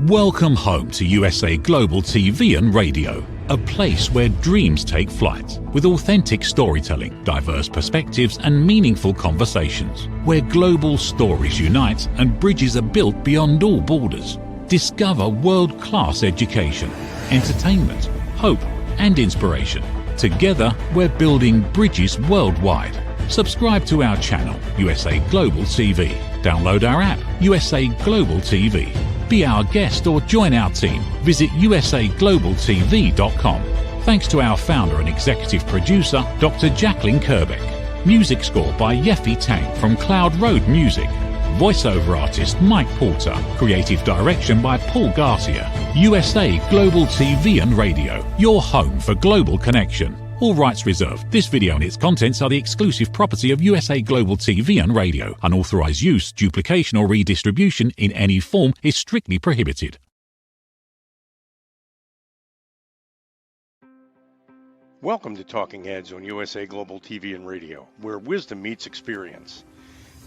Welcome home to USA Global TV and Radio, a place where dreams take flight, with authentic storytelling, diverse perspectives and meaningful conversations, where global stories unite and bridges are built beyond all borders. Discover world-class education, entertainment, hope and inspiration. Together, we're building bridges worldwide. Subscribe to our channel, USA Global TV. Download our app, USA Global TV. Be our guest or join our team. Visit usaglobaltv.com. Thanks to our founder and executive producer, Dr. Jacqueline Kerbeck. Music score by Yeffy Tang from Cloud Road Music. Voiceover artist Mike Porter. Creative direction by Paul Garcia. USA Global TV and Radio, your home for global connection. All rights reserved. This video and its contents are the exclusive property of USA Global TV and Radio. Unauthorized use, duplication or redistribution in any form is strictly prohibited. Welcome to Talking Heads on USA Global TV and Radio, where wisdom meets experience.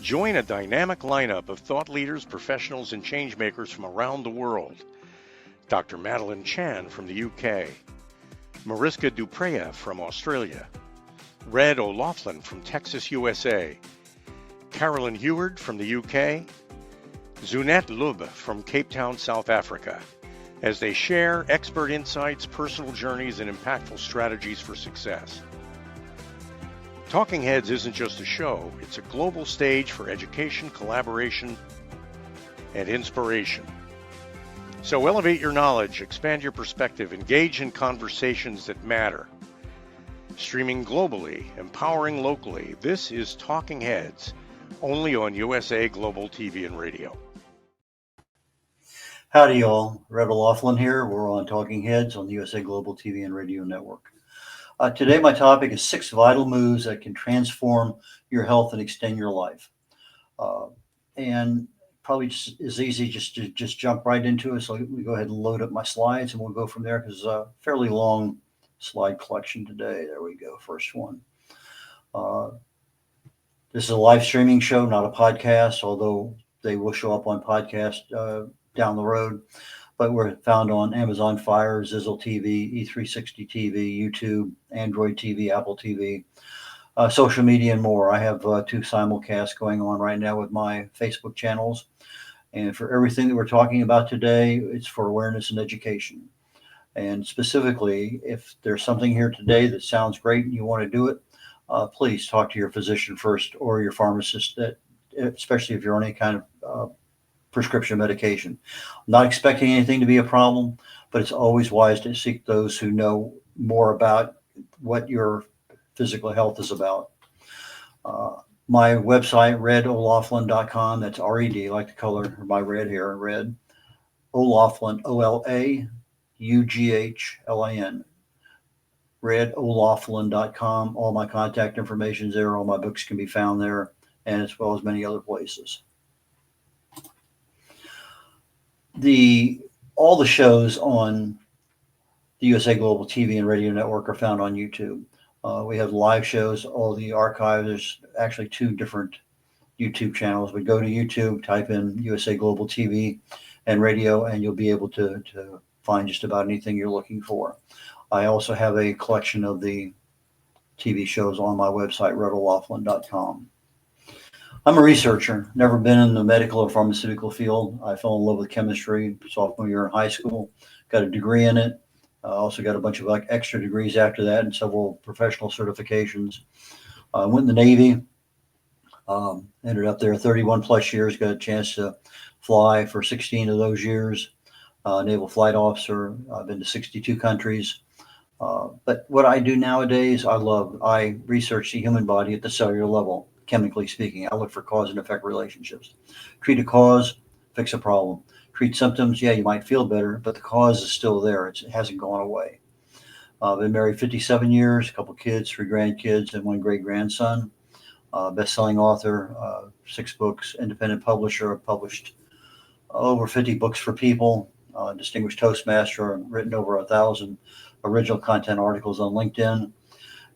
Join a dynamic lineup of thought leaders, professionals, and changemakers from around the world. Dr. Madeline Chan from the UK, Mariska Dupreya from Australia, Red O'Loughlin from Texas, USA, Carolyn Heward from the UK, Zunette Lub from Cape Town, South Africa, as they share expert insights, personal journeys, and impactful strategies for success. Talking Heads isn't just a show, it's a global stage for education, collaboration, and inspiration. So elevate your knowledge, expand your perspective, engage in conversations that matter. Streaming globally, empowering locally, this is Talking Heads, only on USA Global TV and Radio. Howdy, y'all. Red O'Loughlin here. We're on Talking Heads on the USA Global TV and Radio Network. Today, my topic is 6 vital moves that can transform your health and extend your life. And probably just is easy just to jump right into it. So we go ahead and load up my slides and we'll go from there because it's a fairly long slide collection today. There we go. First one. This is a live streaming show, not a podcast, although they will show up on podcast down the road. But we're found on Amazon Fire, Zizzle TV, E360 TV, YouTube, Android TV, Apple TV, social media, and more. I have 2 simulcasts going on right now with my Facebook channels. And for everything that we're talking about today, it's for awareness and education. And specifically, if there's something here today that sounds great and you want to do it, please talk to your physician first or your pharmacist, especially if you're on any kind of prescription medication. I'm not expecting anything to be a problem, but it's always wise to seek those who know more about what your physical health is about. My website, redolaughlin.com, that's R-E-D, like the color of my red hair, red. O'Loughlin, O-L-A-U-G-H-L-I-N. redolaughlin.com. All my contact information is there. All my books can be found there, and as well as many other places. All the shows on the USA Global TV and Radio Network are found on YouTube. We have live shows, all the archives. There's actually 2 different YouTube channels. But go to YouTube, type in USA Global TV and Radio, and you'll be able to find just about anything you're looking for. I also have a collection of the TV shows on my website, redolaughlin.com. I'm a researcher, never been in the medical or pharmaceutical field. I fell in love with chemistry sophomore year in high school, got a degree in it. I also got a bunch of extra degrees after that and several professional certifications. I went in the Navy, ended up there 31 plus years, got a chance to fly for 16 of those years. Naval flight officer. I've been to 62 countries. But what I do nowadays, I research the human body at the cellular level, chemically speaking. I look for cause and effect relationships. Treat a cause, fix a problem. Treat symptoms, yeah, you might feel better, but the cause is still there. It hasn't gone away. I've been married 57 years, a couple kids, 3 grandkids, and 1 great-grandson. Best-selling author, 6 books, independent publisher. I've published over 50 books for people. Distinguished Toastmaster, written over 1,000 original content articles on LinkedIn.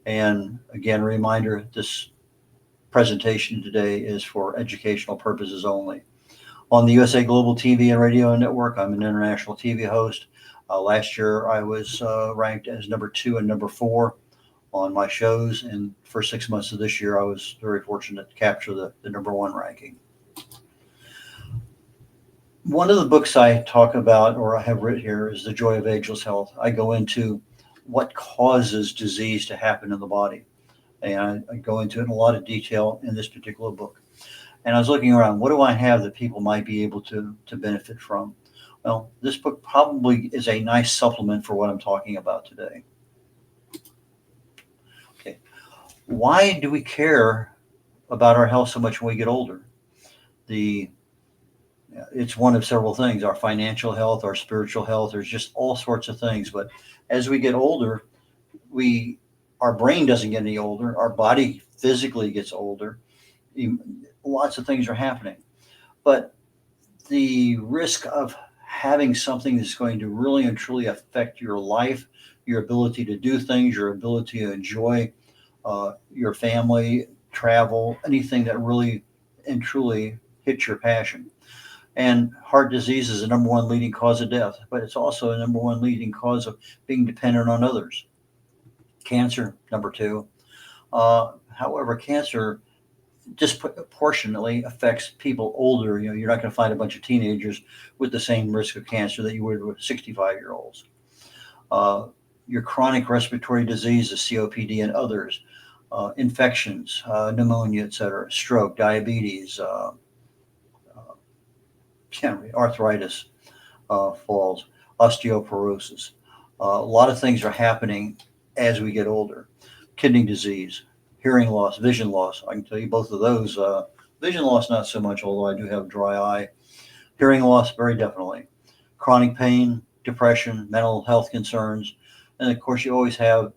And again, a reminder, this presentation today is for educational purposes only. On the USA Global TV and Radio Network, I'm an international TV host. Last year, I was ranked as number 2 and number 4 on my shows. And for 6 months of this year, I was very fortunate to capture the number 1 ranking. One of the books I talk about, or I have written here, is The Joy of Ageless Health. I go into what causes disease to happen in the body. And I go into it in a lot of detail in this particular book. And I was looking around, what do I have that people might be able to benefit from? Well, this book probably is a nice supplement for what I'm talking about today. Okay. Why do we care about our health so much when we get older? It's one of several things: our financial health, our spiritual health. There's just all sorts of things. But as we get older, our brain doesn't get any older. Our body physically gets older. Lots of things are happening. But the risk of having something that's going to really and truly affect your life, your ability to do things, your ability to enjoy your family, travel, anything that really and truly hits your passion. And heart disease is the number 1 leading cause of death, but it's also the number 1 leading cause of being dependent on others. Cancer, number 2. However, cancer disproportionately affects people older. You're not going to find a bunch of teenagers with the same risk of cancer that you would with 65-year-olds. Your chronic respiratory diseases, COPD and others, infections, pneumonia, etc., stroke, diabetes, arthritis, falls, osteoporosis. A lot of things are happening as we get older. Kidney disease, hearing loss, vision loss. I can tell you both of those. Vision loss, not so much, although I do have dry eye. Hearing loss, very definitely. Chronic pain, depression, mental health concerns. And of course, you always have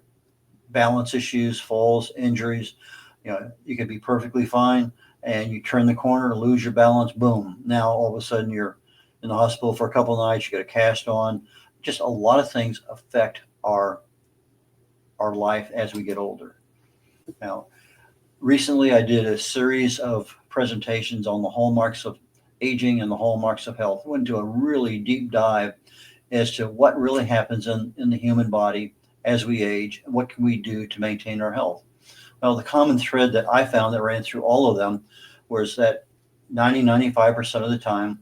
balance issues, falls, injuries. You could be perfectly fine and you turn the corner, lose your balance, boom. Now, all of a sudden, you're in the hospital for a couple of nights, you get a cast on. Just a lot of things affect our life as we get older. Now, recently I did a series of presentations on the hallmarks of aging and the hallmarks of health. I went into a really deep dive as to what really happens in the human body as we age, and what can we do to maintain our health. Well, the common thread that I found that ran through all of them was that 95% of the time,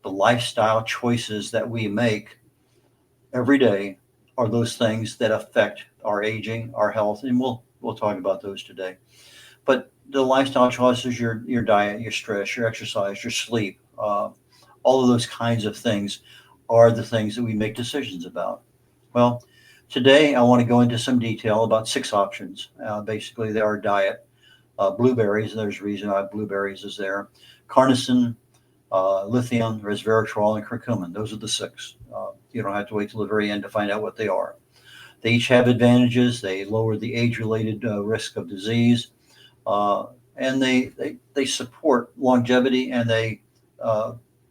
the lifestyle choices that we make every day are those things that affect our aging, our health, and we'll talk about those today. But the lifestyle choices, your diet, your stress, your exercise, your sleep, all of those kinds of things are the things that we make decisions about. Well, today I want to go into some detail about 6 options. Basically, they are diet, blueberries, and there's a reason why blueberries is there, carnosine, lithium, resveratrol, and curcumin. Those are the 6. You don't have to wait till the very end to find out what they are. They each have advantages. They lower the age-related risk of disease, and they support longevity, and they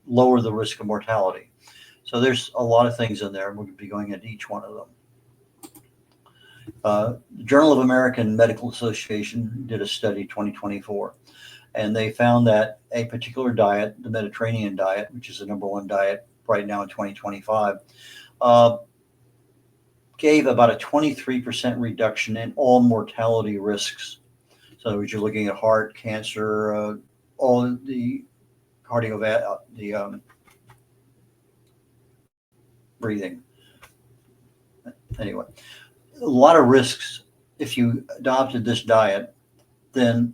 lower the risk of mortality. So there's a lot of things in there. We're going to be going into each one of them. The Journal of American Medical Association did a study 2024, and they found that a particular diet, the Mediterranean diet, which is the number 1 diet right now in 2025, gave about a 23% reduction in all mortality risks. So as you're looking at heart, cancer, all the breathing. Anyway, a lot of risks. If you adopted this diet, then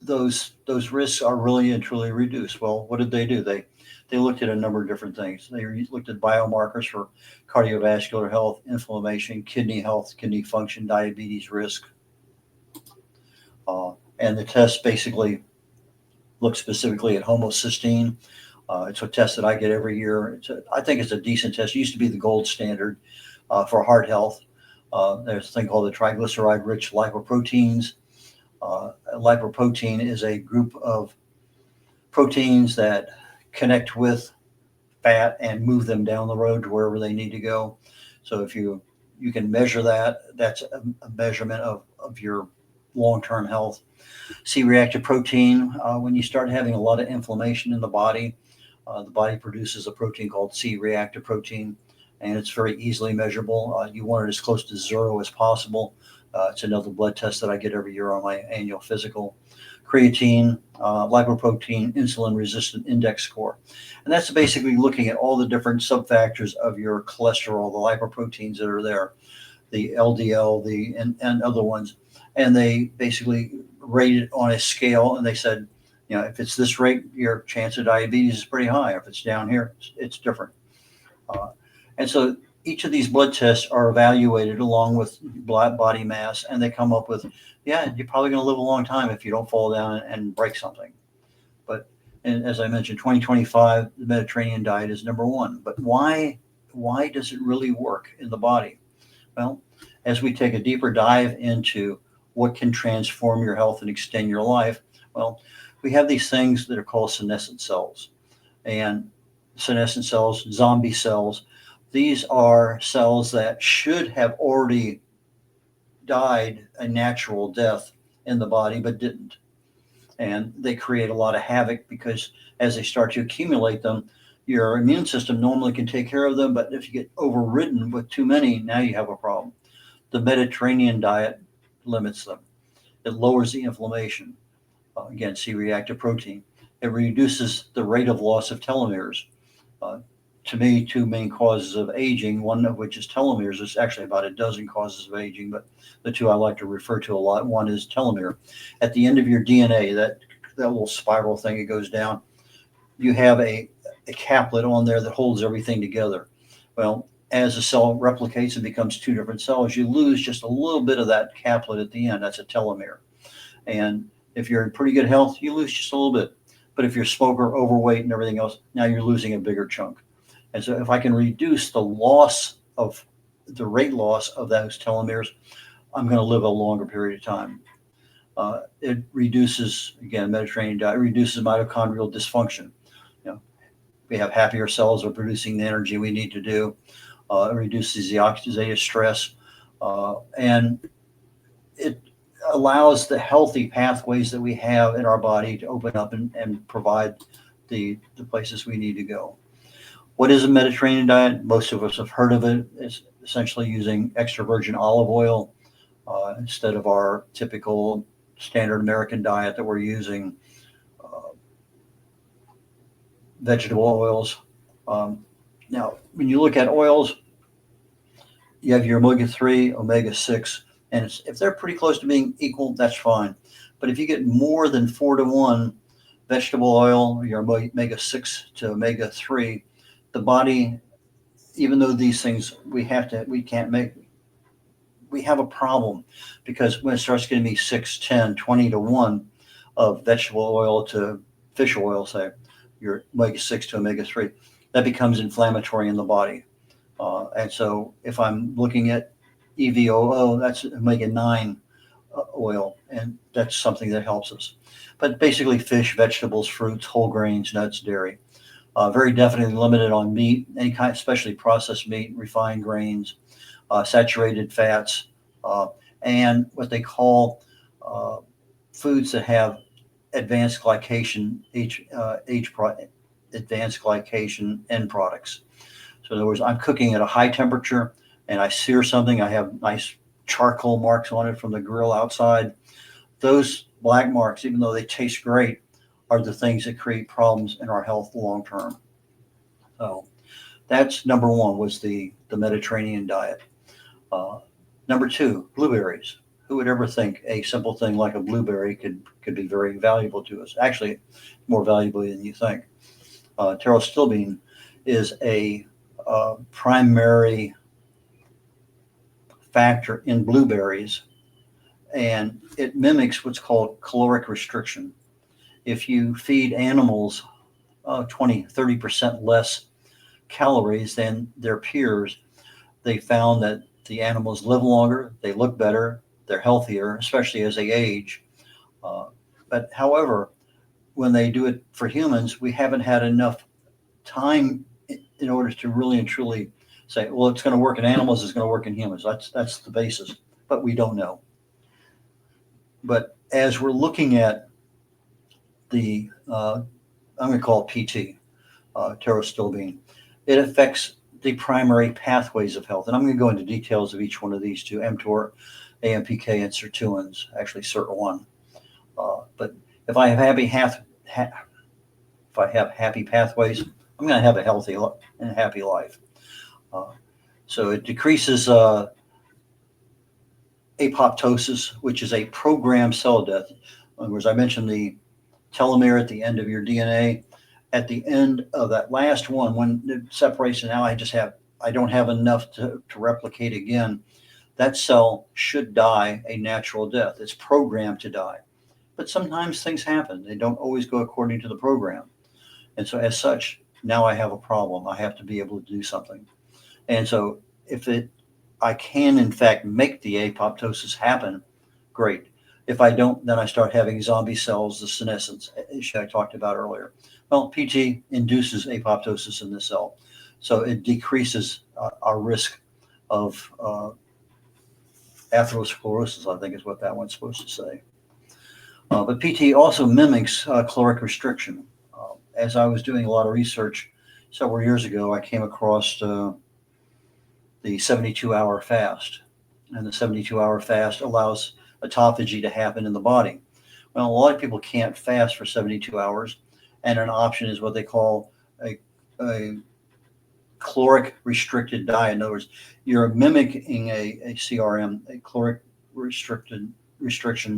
those risks are really and truly reduced. Well, what did they do? They looked at a number of different things. They looked at biomarkers for cardiovascular health, inflammation, kidney health, kidney function, diabetes risk. And the test basically looks specifically at homocysteine. It's a test that I get every year. I think it's a decent test. It used to be the gold standard for heart health. There's a thing called the triglyceride-rich lipoproteins. Lipoprotein is a group of proteins that connect with fat and move them down the road to wherever they need to go. So if you can measure that, that's a measurement of your long-term health. C-reactive protein, when you start having a lot of inflammation in the body, The body produces a protein called C-reactive protein, and it's very easily measurable. You want it as close to zero as possible. It's another blood test that I get every year on my annual physical. Creatine, lipoprotein, insulin resistant index score. And that's basically looking at all the different subfactors of your cholesterol, the lipoproteins that are there, the LDL, and other ones. And they basically rate it on a scale, and they said, if it's this rate, your chance of diabetes is pretty high. If it's down here, it's different. And so each of these blood tests are evaluated along with body mass, and they come up with, you're probably going to live a long time if you don't fall down and break something. But and as I mentioned, 2025, the Mediterranean diet is number one. But why does it really work in the body? Well, as we take a deeper dive into what can transform your health and extend your life, well, we have these things that are called senescent cells. And senescent cells, zombie cells, these are cells that should have already died a natural death in the body, but didn't. And they create a lot of havoc because as they start to accumulate them, your immune system normally can take care of them, but if you get overridden with too many, now you have a problem. The Mediterranean diet limits them. It lowers the inflammation. Again, C-reactive protein. It reduces the rate of loss of telomeres. To me, two main causes of aging, one of which is telomeres. There's actually about a dozen causes of aging, but the two I like to refer to a lot. One is telomere. At the end of your DNA, that little spiral thing, it goes down, you have a caplet on there that holds everything together. Well, as a cell replicates and becomes two different cells, you lose just a little bit of that caplet at the end. That's a telomere. And if you're in pretty good health, you lose just a little bit. But if you're a smoker, overweight, and everything else, now you're losing a bigger chunk. And so if I can reduce the rate loss of those telomeres, I'm going to live a longer period of time. It reduces, again, Mediterranean diet, reduces mitochondrial dysfunction. We have happier cells are producing the energy we need to do. It reduces the oxidative stress. And it allows the healthy pathways that we have in our body to open up and provide the places we need to go. What is a Mediterranean diet? Most of us have heard of it. It's essentially using extra virgin olive oil instead of our typical standard American diet that we're using vegetable oils. Now, when you look at oils, you have your omega-3, omega-6, and if they're pretty close to being equal, that's fine. But if you get more than 4-to-1 vegetable oil, your omega-6 to omega-3, the body, even though these things we have a problem because when it starts getting me 6, 10, 20-to-1 of vegetable oil to fish oil, say, your omega-6 to omega-3, that becomes inflammatory in the body. And so if I'm looking at EVOO, that's omega-9 oil, and that's something that helps us. But basically fish, vegetables, fruits, whole grains, nuts, dairy. Very definitely limited on meat, any kind, especially processed meat, refined grains, saturated fats, and what they call foods that have advanced glycation, advanced glycation end products. So in other words, I'm cooking at a high temperature and I sear something, I have nice charcoal marks on it from the grill outside. Those black marks, even though they taste great, are the things that create problems in our health long term. So that's number one, was the Mediterranean diet. Number two, blueberries. Who would ever think a simple thing like a blueberry could be very valuable to us? Actually, more valuable than you think. Pterostilbene is a primary factor in blueberries, and it mimics what's called caloric restriction. If you feed animals 20-30% less calories than their peers, they found that the animals live longer, they look better, they're healthier, especially as they age. But however, when they do it for humans, we haven't had enough time in order to really and truly say, well, it's going to work in animals, it's going to work in humans. That's the basis, but we don't know. But as we're looking at the, I'm going to call it PT, pterostilbene. It affects the primary pathways of health. And I'm going to go into details of each one of these two, mTOR, AMPK, and sirtuins, actually SIRT1. But if I have happy pathways, I'm going to have a healthy and happy life. So it decreases apoptosis, which is a programmed cell death. In other words, I mentioned the telomere at the end of your DNA. At the end of that last one, when it separates, and now I don't have enough to replicate again, that cell should die a natural death. It's programmed to die. But sometimes things happen. They don't always go according to the program. And so as such, now I have a problem. I have to be able to do something. And so I can in fact make the apoptosis happen, great. If I don't, then I start having zombie cells, the senescence issue I talked about earlier. Well, PT induces apoptosis in the cell. So it decreases our risk of atherosclerosis, I think is what that one's supposed to say. But PT also mimics caloric restriction. As I was doing a lot of research several years ago, I came across the 72-hour fast. And the 72-hour fast allows autophagy to happen in the body. Well, a lot of people can't fast for 72 hours. And an option is what they call a caloric restricted diet. In other words, you're mimicking a CRM, a caloric restriction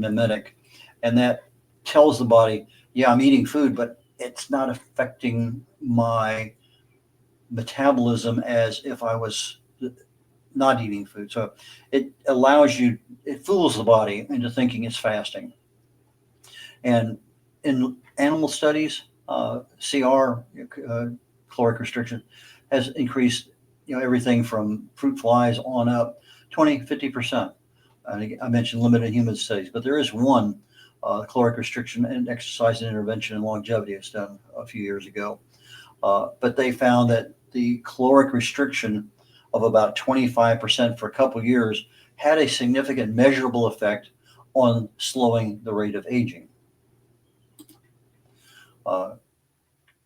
mimetic. And that tells the body, yeah, I'm eating food, but it's not affecting my metabolism as if I was not eating food. So it fools the body into thinking it's fasting. And in animal studies, CR, caloric restriction, has increased, everything from fruit flies on up 20, 50%. I mentioned limited human studies, but there is one caloric restriction and exercise and intervention and longevity was done a few years ago. But they found that the caloric restriction of about 25% for a couple of years had a significant measurable effect on slowing the rate of aging.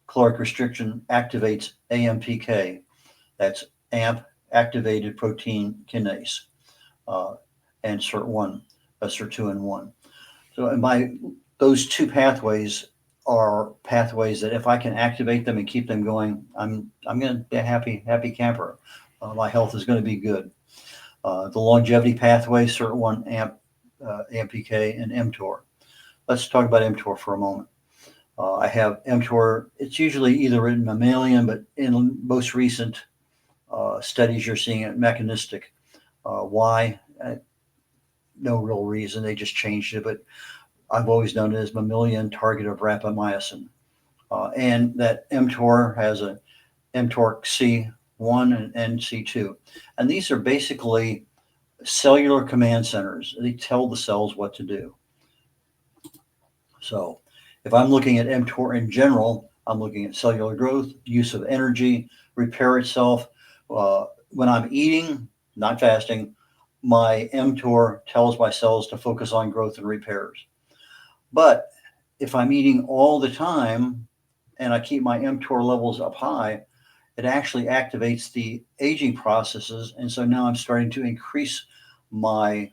Caloric restriction activates AMPK, that's AMP activated protein kinase, and SIRT1, sirtuin-1. So those two pathways are pathways that if I can activate them and keep them going, I'm going to be a happy camper. My health is going to be good. The longevity pathway, SIRT1, AMPK, and mTOR. Let's talk about mTOR for a moment. I have mTOR. It's usually either in mammalian, but in most recent studies, you're seeing it mechanistic. Why? No real reason. They just changed it, but I've always known it as mammalian target of rapamycin. And that mTOR has a mTORC-C1 and NC2. And these are basically cellular command centers. They tell the cells what to do. So if I'm looking at mTOR in general, I'm looking at cellular growth, use of energy, repair itself. When I'm eating, not fasting, my mTOR tells my cells to focus on growth and repairs. But if I'm eating all the time and I keep my mTOR levels up high, it actually activates the aging processes. And so now I'm starting to increase my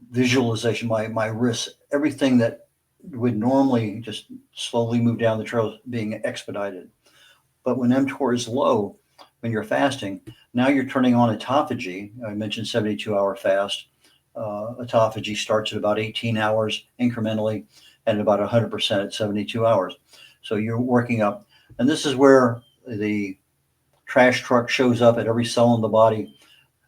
visualization, my risk, everything that would normally just slowly move down the trail being expedited. But when mTOR is low, when you're fasting, now you're turning on autophagy. I mentioned 72-hour fast. Autophagy starts at about 18 hours incrementally and about 100% at 72 hours. So you're working up. And this is where the trash truck shows up at every cell in the body,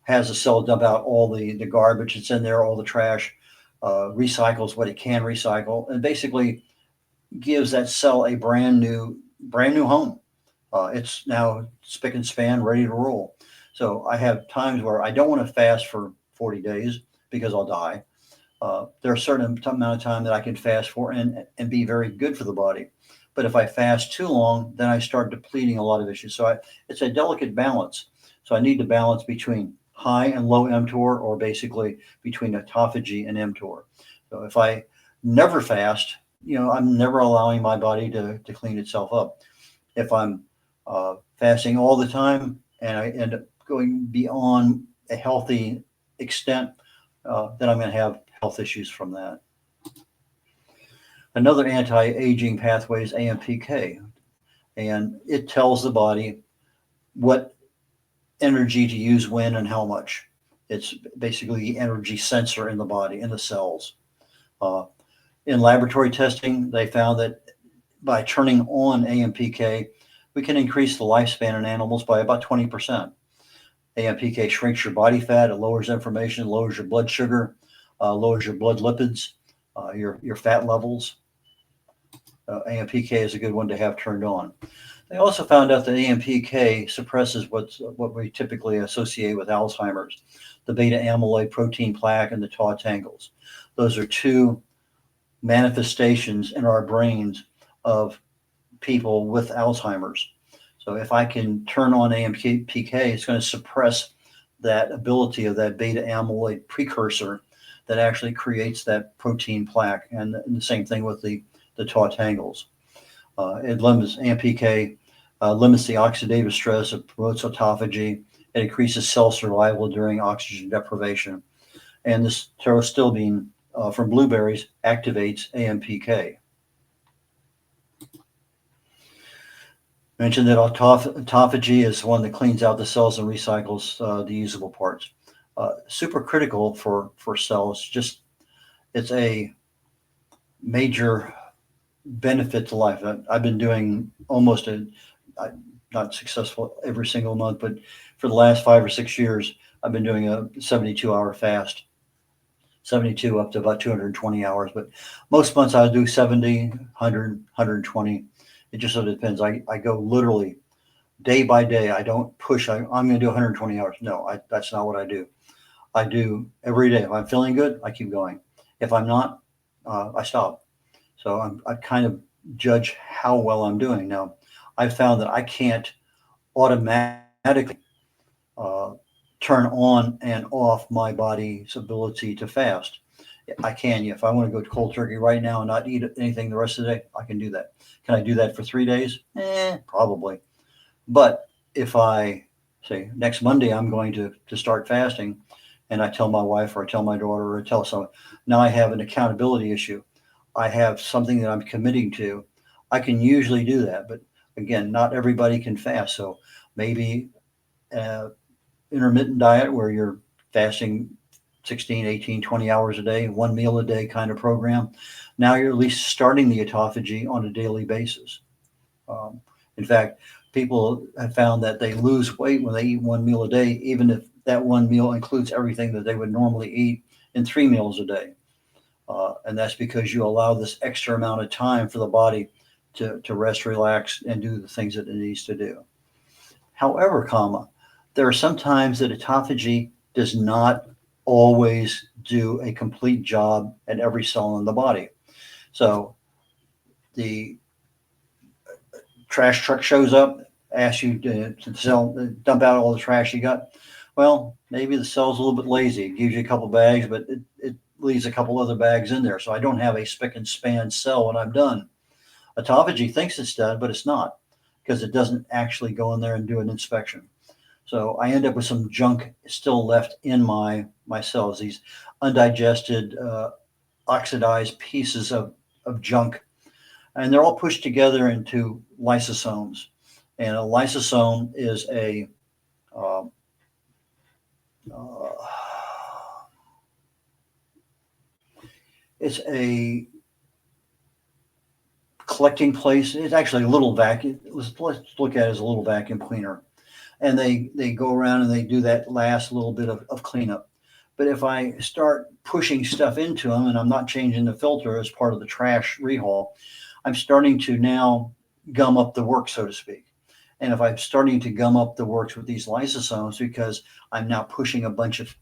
has a cell dump out all the garbage that's in there, all the trash, recycles what it can recycle, and basically gives that cell a brand new home. It's now spick and span, ready to roll. So I have times where I don't want to fast for 40 days because I'll die. There are a certain amount of time that I can fast for and be very good for the body. But if I fast too long, then I start depleting a lot of issues. So it's a delicate balance. So I need to balance between high and low mTOR, or basically between autophagy and mTOR. So if I never fast, I'm never allowing my body to clean itself up. If I'm fasting all the time and I end up going beyond a healthy extent, then I'm going to have health issues from that. Another anti-aging pathway is AMPK, and it tells the body what energy to use when and how much. It's basically the energy sensor in the body, in the cells. In laboratory testing, they found that by turning on AMPK, we can increase the lifespan in animals by about 20%. AMPK shrinks your body fat, it lowers inflammation, lowers your blood sugar, lowers your blood lipids, your fat levels. AMPK is a good one to have turned on. They also found out that AMPK suppresses what we typically associate with Alzheimer's, the beta amyloid protein plaque and the tau tangles. Those are two manifestations in our brains of people with Alzheimer's. So if I can turn on AMPK, it's going to suppress that ability of that beta amyloid precursor that actually creates that protein plaque. And the same thing with the tau tangles. It limits AMPK, limits the oxidative stress, it promotes autophagy, it increases cell survival during oxygen deprivation. And this pterostilbene from blueberries activates AMPK. Mentioned that autophagy is one that cleans out the cells and recycles the usable parts. Super critical for cells. It's a major benefit to life. I've been doing not successful every single month, but for the last 5 or 6 years, I've been doing a 72-hour fast, 72 up to about 220 hours. But most months I do 70, 100, 120. It just sort of depends. I go literally day by day. I don't push. I'm going to do 120 hours. No, that's not what I do. I do every day. If I'm feeling good, I keep going. If I'm not, I stop. So I kind of judge how well I'm doing. Now, I've found that I can't automatically turn on and off my body's ability to fast. I can. If I want to go cold turkey right now and not eat anything the rest of the day, I can do that. Can I do that for 3 days? Probably. But if I say next Monday I'm going to start fasting, and I tell my wife or I tell my daughter or I tell someone, now I have an accountability issue. I have something that I'm committing to. I can usually do that. But again, not everybody can fast. So maybe intermittent diet where you're fasting 16, 18, 20 hours a day, one meal a day kind of program. Now you're at least starting the autophagy on a daily basis. In fact, people have found that they lose weight when they eat one meal a day, even if that one meal includes everything that they would normally eat in 3 meals a day. And that's because you allow this extra amount of time for the body to rest, relax, and do the things that it needs to do. However, there are some times that autophagy does not always do a complete job at every cell in the body. So the trash truck shows up, asks you to dump out all the trash you got. Well, maybe the cell's a little bit lazy. It gives you a couple bags, but it leaves a couple other bags in there. So I don't have a spick and span cell when I'm done. Autophagy thinks it's done, but it's not, because it doesn't actually go in there and do an inspection. So I end up with some junk still left in my cells, these undigested, oxidized pieces of junk. And they're all pushed together into lysosomes. And a lysosome is it's a collecting place. It's actually a little vacuum. Let's look at it as a little vacuum cleaner. And they go around and they do that last little bit of cleanup. But if I start pushing stuff into them and I'm not changing the filter as part of the trash rehaul, I'm starting to now gum up the works, so to speak. And if I'm starting to gum up the works with these lysosomes because I'm now pushing a bunch of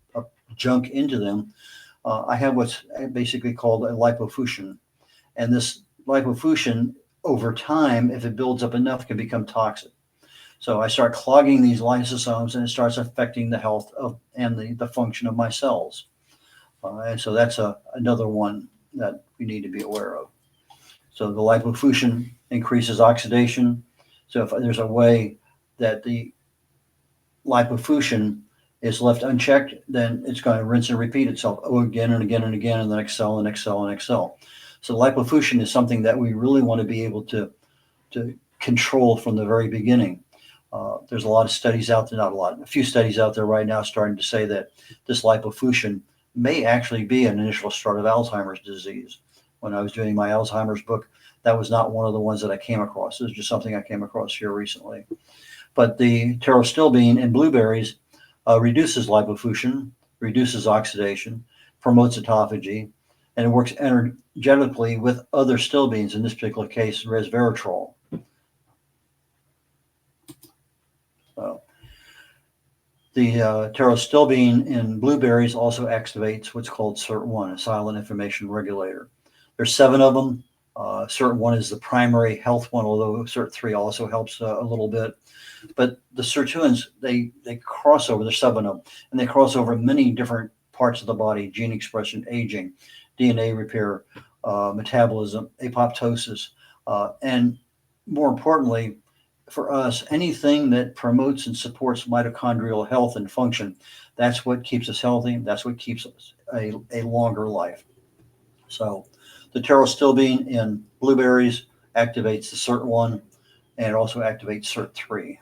junk into them, I have what's basically called a lipofuscin. And this lipofuscin, over time, if it builds up enough, can become toxic. So I start clogging these lysosomes and it starts affecting the health and the function of my cells. And so that's another one that we need to be aware of. So the lipofuscin increases oxidation. So if there's a way that the lipofuscin is left unchecked, then it's going to rinse and repeat itself again and again and again in the next cell, and next cell, and next cell. So lipofuscin is something that we really want to be able to control from the very beginning. There's a lot of studies out there, not a lot, a few studies out there right now starting to say that this lipofuscin may actually be an initial start of Alzheimer's disease. When I was doing my Alzheimer's book, that was not one of the ones that I came across. It was just something I came across here recently. But the pterostilbene in blueberries reduces lipofuscin, reduces oxidation, promotes autophagy, and it works energetically with other stilbenes, in this particular case, resveratrol. So, the pterostilbene in blueberries also activates what's called SIRT1, a silent inflammation regulator. There's 7 of them. SIRT1 is the primary health one, although SIRT3 also helps a little bit. But the sirtuins, they cross over, there's 7 of them, and they cross over many different parts of the body: gene expression, aging, DNA repair, metabolism, apoptosis, and more importantly, for us, anything that promotes and supports mitochondrial health and function. That's what keeps us healthy. That's what keeps us a longer life. So the pterostilbene in blueberries activates the SIRT1, and it also activates SIRT3.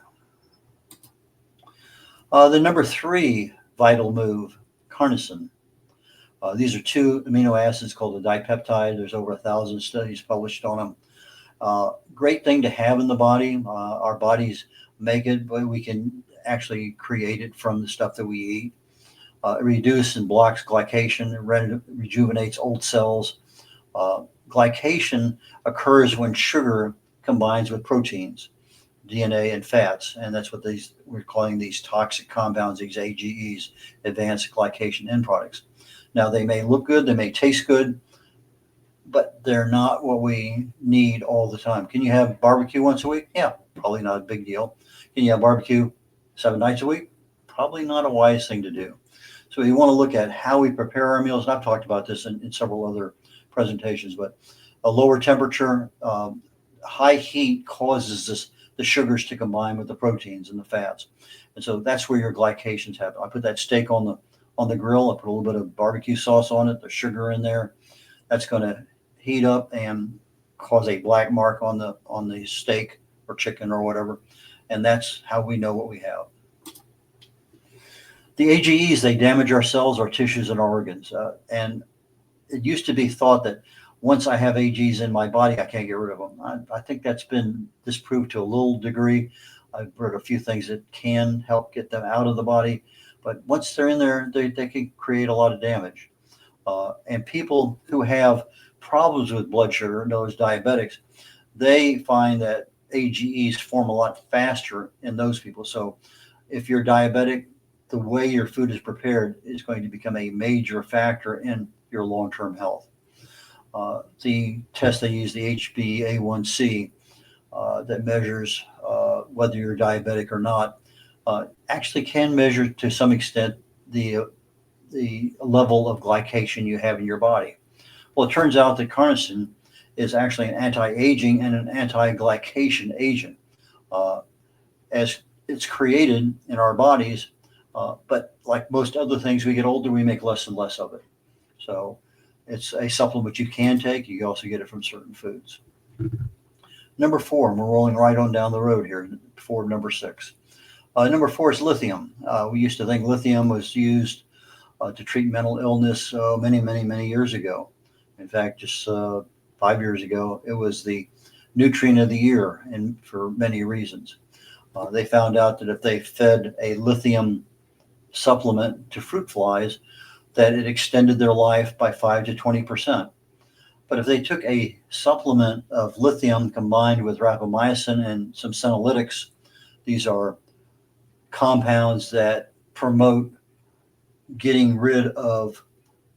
The number 3 vital move, carnosine. These are 2 amino acids called a dipeptide. There's over 1,000 studies published on them. Great thing to have in the body. Our bodies make it, but we can actually create it from the stuff that we eat. It reduces and blocks glycation. It rejuvenates old cells. Glycation occurs when sugar combines with proteins, DNA, and fats, and that's what we're calling these toxic compounds, these AGEs, advanced glycation end products. Now, they may look good, they may taste good, but they're not what we need all the time. Can you have barbecue once a week? Yeah, probably not a big deal. Can you have barbecue 7 nights a week? Probably not a wise thing to do. So we want to look at how we prepare our meals, and I've talked about this in several other presentations, but a lower temperature, high heat causes the sugars to combine with the proteins and the fats. And so that's where your glycations happen. I put that steak on the grill, I put a little bit of barbecue sauce on it, the sugar in there. That's going to heat up and cause a black mark on the steak or chicken or whatever. And that's how we know what we have. The AGEs, they damage our cells, our tissues, and our organs. And it used to be thought that once I have AGEs in my body, I can't get rid of them. I think that's been disproved to a little degree. I've read a few things that can help get them out of the body. But once they're in there, they can create a lot of damage. And people who have problems with blood sugar, those diabetics, they find that AGEs form a lot faster in those people. So if you're diabetic, the way your food is prepared is going to become a major factor in your long-term health. The test they use, the HbA1c, that measures whether you're diabetic or not, actually can measure to some extent the level of glycation you have in your body. Well, it turns out that carnosine is actually an anti-aging and an anti-glycation agent, as it's created in our bodies. But like most other things, we get older, we make less and less of it. So it's a supplement you can take. You can also get it from certain foods. Number 4, and we're rolling right on down the road here for number 6. Number 4 is lithium. We used to think lithium was used to treat mental illness many years ago. In fact, just 5 years ago, it was the nutrient of the year, and for many reasons. They found out that if they fed a lithium supplement to fruit flies, that it extended their life by 5 to 20%. But if they took a supplement of lithium combined with rapamycin and some senolytics, these are compounds that promote getting rid of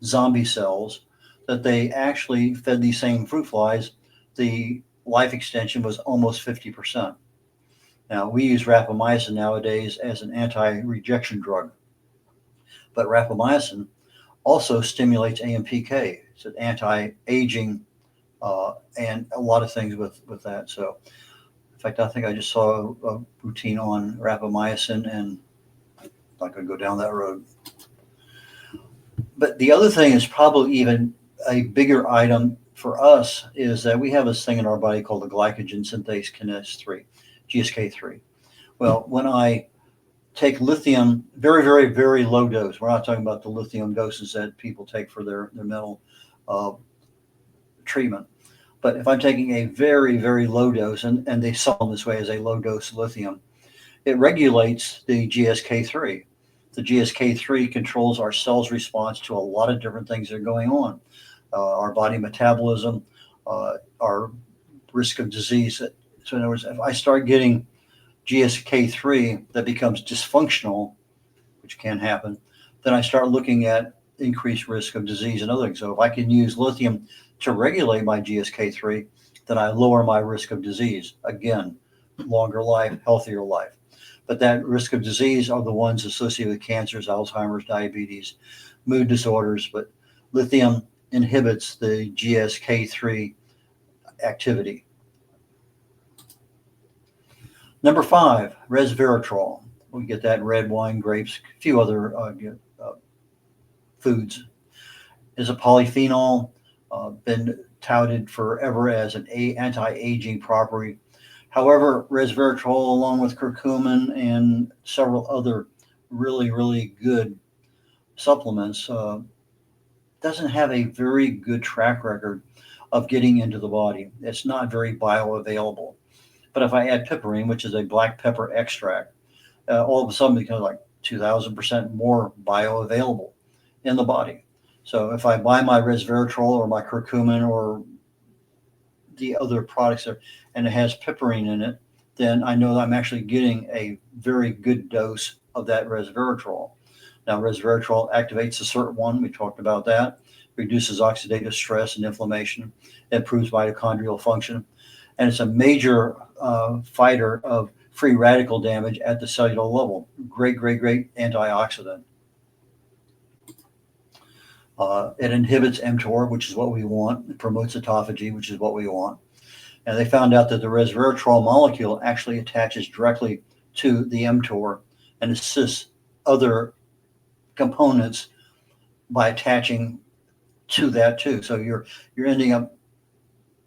zombie cells, that they actually fed these same fruit flies, the life extension was almost 50%. Now, we use rapamycin nowadays as an anti-rejection drug, but rapamycin also stimulates AMPK. It's an anti-aging and a lot of things with that. So, in fact, I think I just saw a routine on rapamycin, and I'm not going to go down that road. But the other thing is probably even a bigger item for us is that we have this thing in our body called the glycogen synthase kinase 3, GSK3. Well, when I take lithium, very, very, very low dose, we're not talking about the lithium doses that people take for their mental treatment. But if I'm taking a very, very low dose, and they sell them this way as a low dose lithium, it regulates the GSK3. The GSK3 controls our cells' response to a lot of different things that are going on. Our body metabolism, our risk of disease. So in other words, if I start getting GSK3 that becomes dysfunctional, which can happen, then I start looking at increased risk of disease and other things. So if I can use lithium to regulate my GSK3, then I lower my risk of disease. Again, longer life, healthier life. But that risk of disease are the ones associated with cancers, Alzheimer's, diabetes, mood disorders. But lithium inhibits the GSK3 activity. Number 5, resveratrol. We get that in red wine, grapes, a few other foods. Is a polyphenol, been touted forever as an anti-aging property. However, resveratrol, along with curcumin and several other really, really good supplements, doesn't have a very good track record of getting into the body. It's not very bioavailable. But if I add piperine, which is a black pepper extract, all of a sudden it becomes like 2,000% more bioavailable in the body. So if I buy my resveratrol or my curcumin or the other products and it has piperine in it, then I know that I'm actually getting a very good dose of that resveratrol. Now, resveratrol activates the SIRT1. We talked about that. Reduces oxidative stress and inflammation. It improves mitochondrial function. And it's a major fighter of free radical damage at the cellular level. Great, great, great antioxidant. It inhibits mTOR, which is what we want. It promotes autophagy, which is what we want. And they found out that the resveratrol molecule actually attaches directly to the mTOR and assists other components by attaching to that too. So you're ending up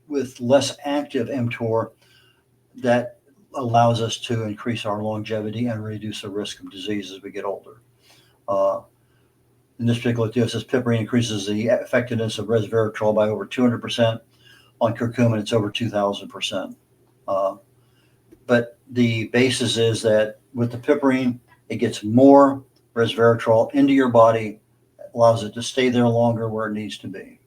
with less active mTOR that allows us to increase our longevity and reduce the risk of disease as we get older. In this particular deal, says piperine increases the effectiveness of resveratrol by over 200%. On curcumin, it's over 2,000%. But the basis is that with the piperine, it gets more resveratrol into your body, allows it to stay there longer where it needs to be.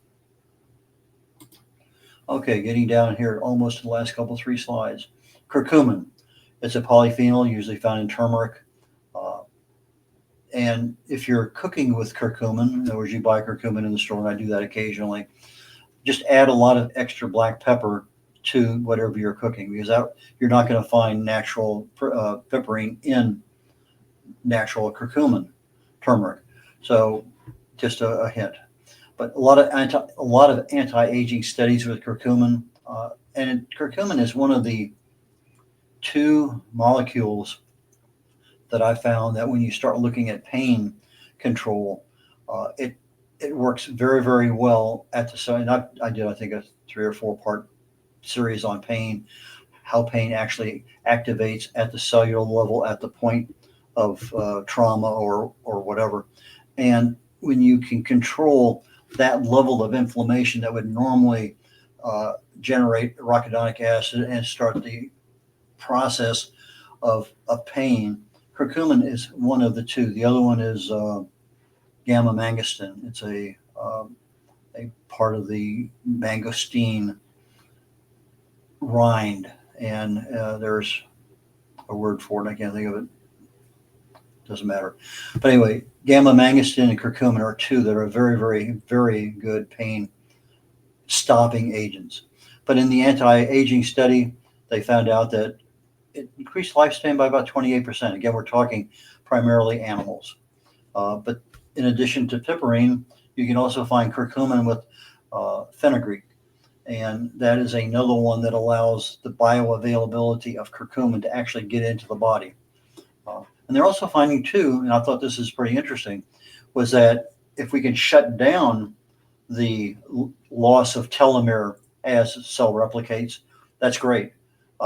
Okay, getting down here almost to the last couple, 3 slides. Curcumin. It's a polyphenol usually found in turmeric. And if you're cooking with curcumin, in other words, you buy curcumin in the store, and I do that occasionally, just add a lot of extra black pepper to whatever you're cooking, because you're not going to find natural piperine in natural curcumin, turmeric. So just a hint. But a lot of anti-aging studies with curcumin, and curcumin is one of the 2 molecules that I found that when you start looking at pain control, it works very, very well at the site. And I did, I think, a 3 or 4 part series on pain, how pain actually activates at the cellular level at the point of trauma or whatever. And when you can control that level of inflammation that would normally generate arachidonic acid and start the process of pain, curcumin is one of the 2. The other one is gamma mangostin. It's a part of the mangosteen rind, and there's a word for it. I can't think of it. Doesn't matter. But anyway, gamma mangostin and curcumin are 2 that are very, very, very good pain stopping agents. But in the anti-aging study, they found out that it increased lifespan by about 28%. Again, we're talking primarily animals. But in addition to piperine, you can also find curcumin with fenugreek. And that is another one that allows the bioavailability of curcumin to actually get into the body. And they're also finding too, and I thought this is pretty interesting, was that if we can shut down the loss of telomere as cell replicates, that's great,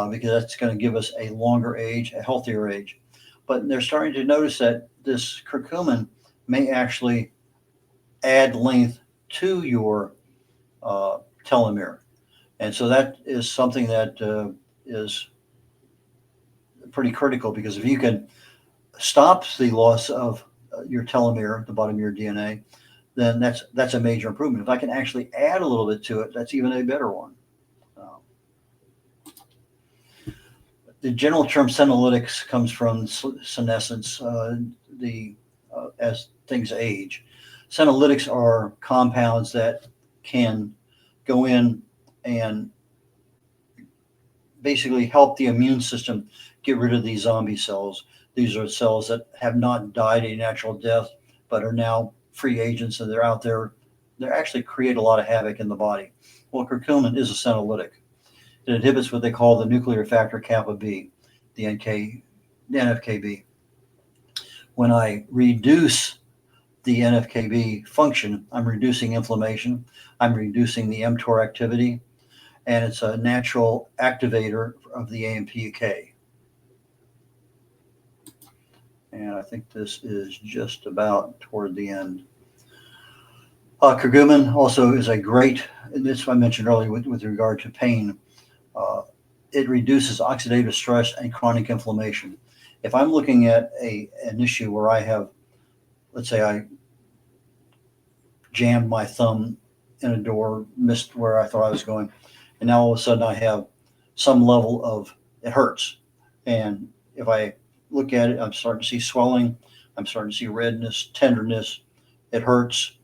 because that's going to give us a longer age, a healthier age. But they're starting to notice that this curcumin may actually add length to your telomere. And so that is something that is pretty critical, because if you can stop the loss of your telomere at the bottom of your DNA, then that's a major improvement. If I can actually add a little bit to it, that's even a better one. The general term senolytics comes from senescence, as things age. Senolytics are compounds that can go in and basically help the immune system get rid of these zombie cells. These are cells that have not died a natural death, but are now free agents, and they're out there. They actually create a lot of havoc in the body. Well, curcumin is a senolytic. It inhibits what they call the nuclear factor kappa B, the NFKB. When I reduce the NFKB function, I'm reducing inflammation, I'm reducing the mTOR activity, and it's a natural activator of the AMPK. And I think this is just about toward the end. Curcumin also is a great, this I mentioned earlier with regard to pain. It reduces oxidative stress and chronic inflammation. If I'm looking at an issue where I have, let's say I jammed my thumb in a door, missed where I thought I was going, and now all of a sudden I have some level of, it hurts. And if I look at it, I'm starting to see swelling, I'm starting to see redness, tenderness, it hurts.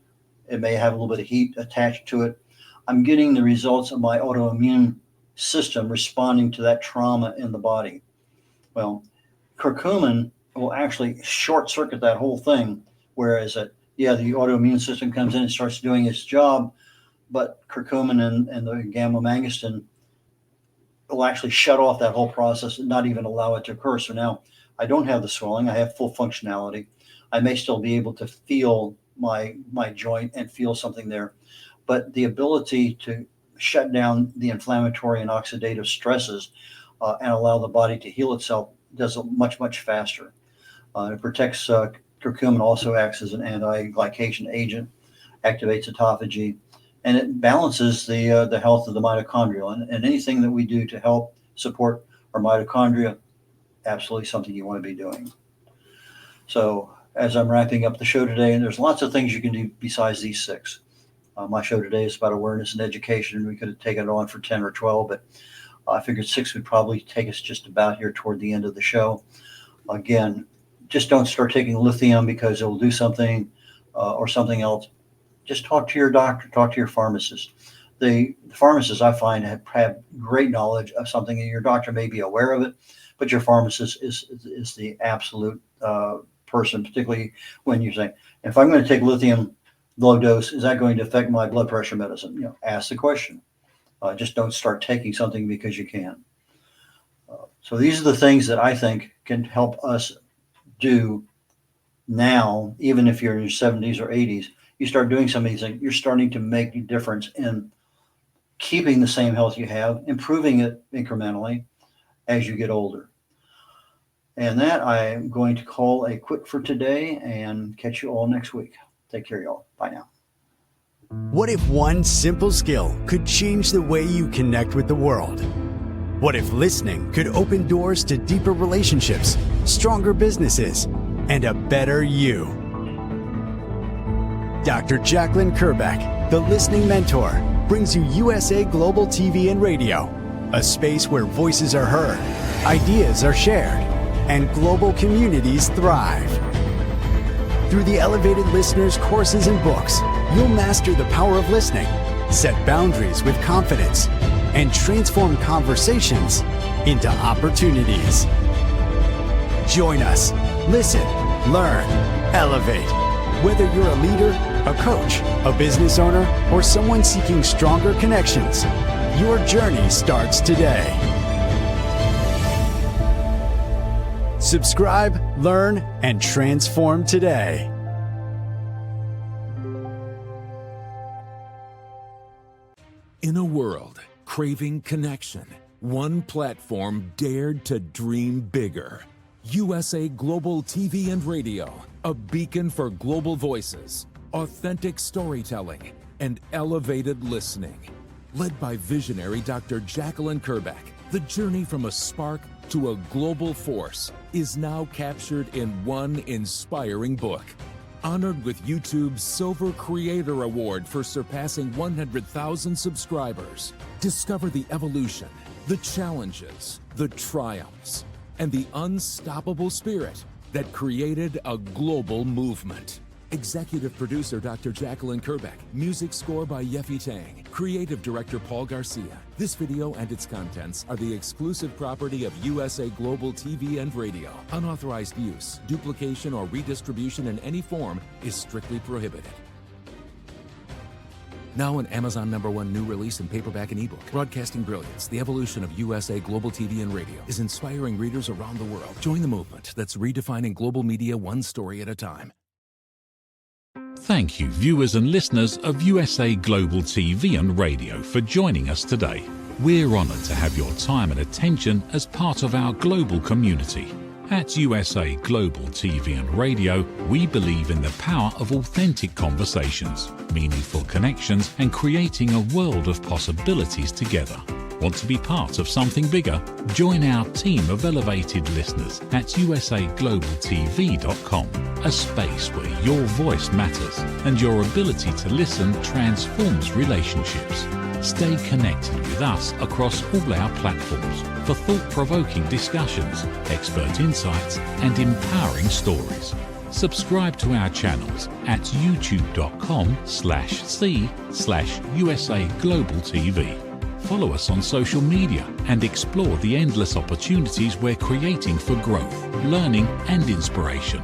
It may have a little bit of heat attached to it. I'm getting the results of my autoimmune system responding to that trauma in the body. Well, curcumin will actually short circuit that whole thing, whereas the autoimmune system comes in and starts doing its job, but curcumin and the gamma-mangostin will actually shut off that whole process and not even allow it to occur. So now I don't have the swelling, I have full functionality. I may still be able to feel my joint and feel something there, but the ability to shut down the inflammatory and oxidative stresses and allow the body to heal itself does it much, much faster. It protects, curcumin also acts as an anti-glycation agent, activates autophagy, and it balances the health of the mitochondria. And anything that we do to help support our mitochondria, absolutely something you want to be doing. So as I'm wrapping up the show today, and there's lots of things you can do besides these 6. My show today is about awareness and education. We could have taken it on for 10 or 12, but I figured 6 would probably take us just about here toward the end of the show. Again, just don't start taking lithium because it will do something or something else. Just talk to your doctor, talk to your pharmacist. The pharmacists, I find, have great knowledge of something, and your doctor may be aware of it, but your pharmacist is the absolute person, particularly when you're saying, if I'm going to take lithium low dose, is that going to affect my blood pressure medicine? Ask the question. Just don't start taking something because you can. So these are the things that I think can help us do now, even if you're in your 70s or 80s. You start doing some of these things, you're starting to make a difference in keeping the same health you have, improving it incrementally as you get older. And that I am going to call a quit for today and catch you all next week. Take care, y'all. Bye now. What if one simple skill could change the way you connect with the world? What if listening could open doors to deeper relationships, stronger businesses, and a better you? Dr. Jacqueline Kerbeck, the Listening Mentor, brings you USA Global TV and Radio, a space where voices are heard, ideas are shared, and global communities thrive. Through the Elevated Listeners courses and books, you'll master the power of listening, set boundaries with confidence, and transform conversations into opportunities. Join us. Listen, learn, elevate. Whether you're a leader, a coach, a business owner, or someone seeking stronger connections, your journey starts today. Subscribe, learn, and transform today. In a world craving connection, one platform dared to dream bigger. USA Global TV and Radio, a beacon for global voices, authentic storytelling, and elevated listening. Led by visionary Dr. Jacqueline Kerbeck, the journey from a spark to a global force is now captured in one inspiring book. Honored with YouTube's Silver Creator Award for surpassing 100,000 subscribers. Discover the evolution, the challenges, the triumphs, and the unstoppable spirit that created a global movement. Executive producer Dr. Jacqueline Kerbeck. Music score by Yeffy Tang. Creative director Paul Garcia. This video and its contents are the exclusive property of USA Global TV and Radio. Unauthorized use, duplication, or redistribution in any form is strictly prohibited. Now an Amazon #1 new release in paperback and ebook. Broadcasting Brilliance, the evolution of USA Global TV and Radio, is inspiring readers around the world. Join the movement that's redefining global media one story at a time. Thank you, viewers and listeners of USA Global TV and Radio, for joining us today. We're honoured to have your time and attention as part of our global community. At USA Global TV and Radio, we believe in the power of authentic conversations, meaningful connections, and creating a world of possibilities together. Want to be part of something bigger? Join our team of elevated listeners at usaglobaltv.com, a space where your voice matters and your ability to listen transforms relationships. Stay connected with us across all our platforms for thought-provoking discussions, expert insights, and empowering stories. Subscribe to our channels at youtube.com/c/USAGlobalTV. Follow us on social media and explore the endless opportunities we're creating for growth, learning, and inspiration.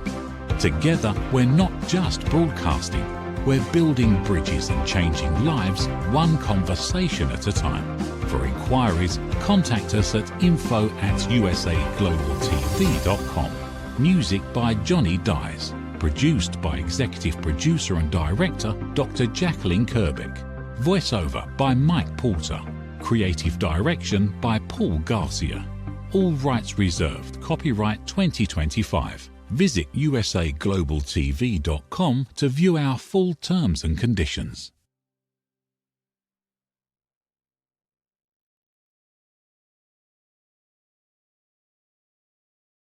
Together, we're not just broadcasting, we're building bridges and changing lives one conversation at a time. For inquiries, contact us at info@usaglobaltv.com. Music by Johnny Dies. Produced by Executive Producer and Director Dr. Jacqueline Kerbeck. Voiceover by Mike Porter. Creative Direction by Paul Garcia. All rights reserved. Copyright 2025. Visit usaglobaltv.com to view our full terms and conditions.